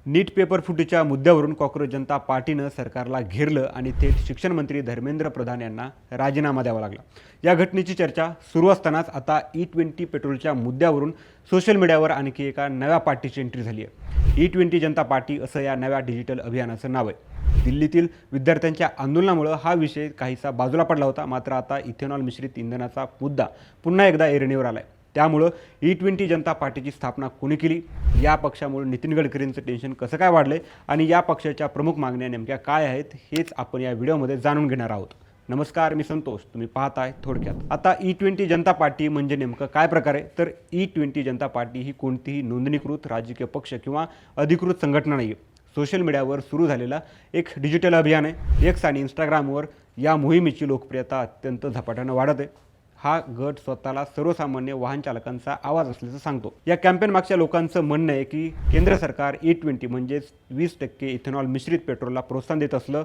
नीट paper फुटीच्या मुद्द्यावरून cockroach जनता पार्टीनं सरकारला घेरलं आणि थेट शिक्षण मंत्री धर्मेंद्र प्रधान यांना राजीनामा द्यावा लागला। या घटनेची चर्चा सुरू असतानाच आता E20 पेट्रोलच्या मुद्द्यावरून सोशल मीडियावर आणखी एका नव्या पार्टीची एंट्री झाली आहे। E20 जनता पार्टी असं या नव्या डिजिटल अभियानाचं नाव आहे। दिल्लीतील विद्यार्थ्यांच्या आंदोलनामुळे हा विषय काहीसा बाजूला पडला होता, मात्र आता इथेनॉल मिश्रित इंधनाचा मुद्दा पुन्हा एकदा ऐरणीवर आलाय। त्यामुळे E20 जनता पार्टीची स्थापना कोणी केली, या पक्षामुळे नितीन गडकरींचं टेन्शन कसं काय वाढलंय आणि या पक्षाच्या प्रमुख मागण्या नेमक्या काय आहेत हेच आपण या व्हिडिओमध्ये जाणून घेणार आहोत। नमस्कार, मी संतोष, तुम्ही पाहताय थोडक्यात। आता E20 जनता पार्टी म्हणजे नेमकं काय प्रकार आहे, तर E20 जनता पार्टी ही कोणतीही नोंदणीकृत राजकीय पक्ष किंवा अधिकृत संघटना नाही आहे। सोशल मीडियावर सुरू झालेला एक डिजिटल अभियान आहे। एक्स आणि इंस्टाग्रामवर या मोहिमेची लोकप्रियता अत्यंत झपाट्याने वाढत आहे। हा गट स्वतःला सर्वसामान्य वाहन चालकांचा आवाज असल्याचं सांगतो। या कॅम्पेन मागच्या लोकांचं म्हणणं आहे की केंद्र सरकार E20 म्हणजेच 20% इथेनॉल मिश्रित पेट्रोलला प्रोत्साहन देत असलं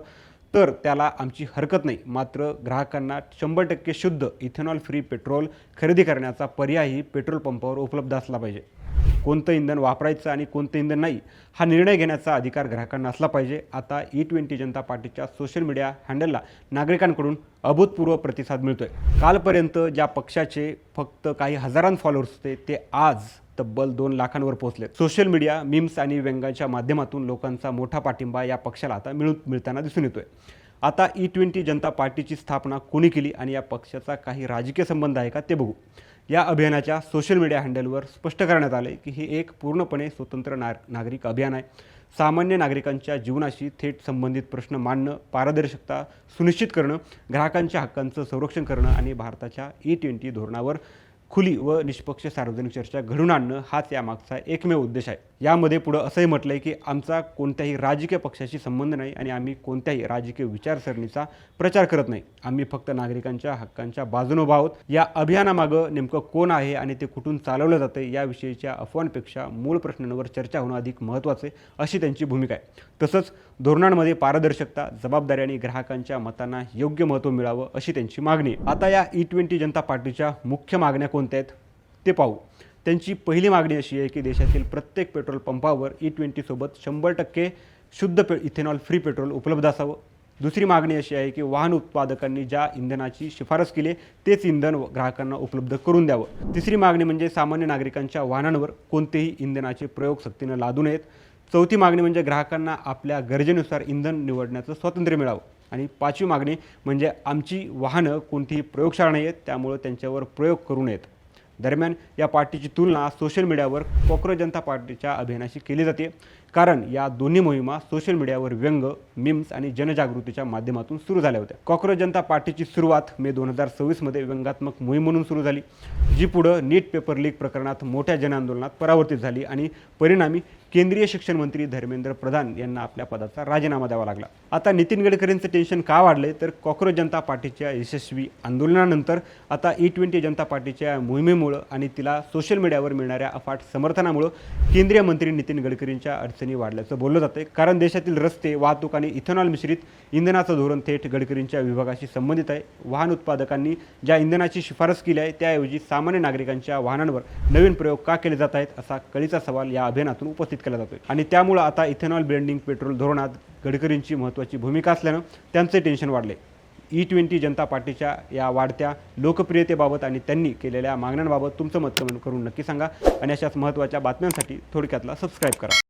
तर त्याला आमची हरकत नाही, मात्र ग्राहकांना 100% शुद्ध इथेनॉल फ्री पेट्रोल खरेदी करण्याचा पर्यायही पेट्रोल पंपावर उपलब्ध असला पाहिजे। कोणतं इंधन वापरायचं आणि कोणतं इंधन नाही हा निर्णय घेण्याचा अधिकार ग्राहकांना असला पाहिजे। आता E20 जनता पार्टीच्या सोशल मीडिया हँडलला नागरिकांकडून अभूतपूर्व प्रतिसाद मिळतोय। कालपर्यंत ज्या पक्षाचे फक्त काही हजारांत फॉलोअर्स होते ते आज तब्बल 2 लाखांवर पोहोचले। सोशल मीडिया मीम्स आणि व्यंगाच्या माध्यमातून लोकांचा मोठा पाठिंबा या पक्षाला आता मिळताना दिसून येतोय। आता E20 जनता पार्टीची स्थापना कोणी केली आणि या पक्षाचा काही राजकीय संबंध आहे का ते बघू। या अभियानाच्या सोशल मीडिया हँडलवर स्पष्ट करण्यात आले की हे एक पूर्णपणे स्वतंत्र नागरिक अभियान आहे। सामान्य नागरिकांच्या जीवनाशी थेट संबंधित प्रश्न मांडणं, पारदर्शकता सुनिश्चित करणं, ग्राहकांच्या हक्कांचं संरक्षण करणं आणि भारताच्या E20 धोरणावर खुली व निष्पक्ष सार्वजनिक चर्चा घडून आणणं हाच यामागचा एकमेव उद्देश आहे। यामध्ये पुढे असंही म्हटलंय की आमचा कोणत्याही राजकीय पक्षाशी संबंध नाही आणि आम्ही कोणत्याही राजकीय विचारसरणीचा प्रचार करत नाही। आम्ही फक्त नागरिकांच्या हक्कांच्या बाजूने उभा आहोत। या अभियानामागं नेमकं कोण आहे आणि ते कुठून चालवलं जातं याविषयीच्या अफवांपेक्षा मूळ प्रश्नांवर चर्चा होणं अधिक महत्त्वाचं आहे, अशी त्यांची भूमिका आहे। तसंच धोरणांमध्ये पारदर्शकता, जबाबदारी आणि ग्राहकांच्या मतांना योग्य महत्त्व मिळावं अशी त्यांची मागणी आहे। आता या E20 जनता पार्टीच्या मुख्य मागण्या कोणत्या आहेत ते पाहू। त्यांची पहिली मागणी अशी आहे की देशातील प्रत्येक पेट्रोल पंपावर E20 सोबत 100% शुद्ध इथेनॉल फ्री पेट्रोल उपलब्ध असावं। दुसरी मागणी अशी आहे की वाहन उत्पादकांनी ज्या इंधनाची शिफारस केली तेच इंधन ग्राहकांना उपलब्ध करून द्यावं। तिसरी मागणी म्हणजे सामान्य नागरिकांच्या वाहनांवर कोणतेही इंधनाचे प्रयोग सक्तीनं लादू नयेत। चौथी मागणी म्हणजे ग्राहकांना आपल्या गरजेनुसार इंधन निवडण्याचं स्वातंत्र्य मिळावं। आणि पाचवी मागणी म्हणजे आमची वाहनं कोणतीही प्रयोगशाळा नाही आहेत, त्यामुळे त्यांच्यावर प्रयोग करू नयेत। दरम्यान या पार्टीची तुलना सोशल मीडियावर कॉक्रोच जनता पार्टीच्या अभियानाशी केली जाते, कारण या दोन्ही मोहिमा सोशल मीडियावर व्यंग, मीम्स आणि जनजागृतीच्या माध्यमातून सुरू झाल्या होत्या। कॉक्रोच जनता पार्टीची सुरुवात मे 2026 मध्ये व्यंगात्मक मोहीम म्हणून सुरू झाली, जी पुढे नीट पेपर लीक प्रकरणात मोठ्या जनआंदोलनात परावर्तित झाली आणि परिणामी केंद्रीय शिक्षण मंत्री धर्मेंद्र प्रधान यांना आपल्या पदाचा राजीनामा द्यावा लागला। आता नितीन गडकरींचं टेन्शन का वाढलंय, तर कॉक्रोच जनता पार्टीच्या यशस्वी आंदोलनानंतर आता E20 जनता पार्टीच्या मोहिमेमुळे आणि तिला सोशल मीडियावर मिळणाऱ्या अफाट समर्थनामुळे केंद्रीय मंत्री नितीन गडकरींच्या अडचणी वाढल्याचं बोललं जाते। कारण देशातील रस्ते वाहतूक आणि इथेनॉल मिश्रित इंधनाचं धोरण थेट गडकरींच्या विभागाशी संबंधित आहे। वाहन उत्पादकांनी ज्या इंधनाची शिफारस केली आहे त्याऐवजी सामान्य नागरिकांच्या वाहनांवर नवीन प्रयोग का केले जात आहेत असा कळीचा सवाल या अभियानातून उपस्थित केला जातोय। आणि त्यामुळे आता इथेनॉल ब्लेंडिंग पेट्रोल धोरणात गडकरींची महत्त्वाची भूमिका असल्यानं त्यांचे टेन्शन वाढले। E20 जनता पार्टीच्या या वाढत्या लोकप्रियतेबाबत आणि त्यांनी केलेल्या मागण्यांबाबत तुमचं मत कमेंट करून नक्की सांगा आणि अशाच महत्त्वाच्या बातम्यांसाठी थोडक्यातला सबस्क्राईब करा।